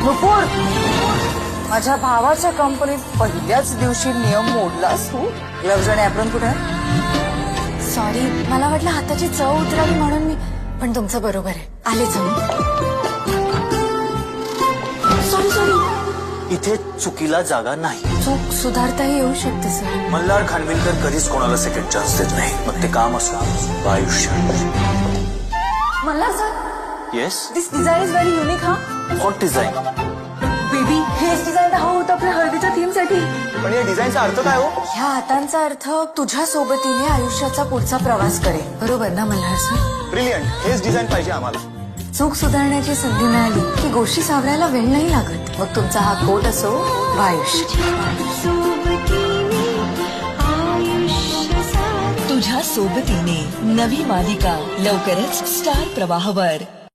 नुपूर, माझ्या भावाच्या कंपनीत पहिल्याच दिवशी नियम मोडलास तू. ग्लव्ज आणि ॲप्रॉन कुठे आहे? सॉरी, मला वाटलं हाताची चव उतरावी म्हणून मी. पण तुमचं बरोबर आहे, आले जाऊन. सॉरी. इथे चुकीला जागा नाही. चूक सुधारताही येऊ शकते सर. मल्हार खानविलकर कधीच कोणाला सेकंड चान्स देत नाही, मग ते काम असो वा आयुष्य. Malhar sir, yes, this design is very unique. हा व्हॉट डिझाईन? बेबी, हेच डिझाईन हवं होतं आपल्या हळदीच्या थीम साठी. पण या डिझाईनचा अर्थ काय हो? ह्या हातांचा अर्थ तुझ्या सोबतीने आयुष्याचा पुढचा प्रवास करेल. बरोबर ना मल्हार सर? ब्रिलियंट, हेच डिझाईन पाहिजे आम्हाला. चूक सुधारण्याची संधी मिळाली की गोष्टी सावरायला वेळ नाही लागत. मग तुमचा हा कोट असो वा आयुष्य. तुझ्या सोबतीने नवी मालिका लवकरच स्टार प्रवाहवर.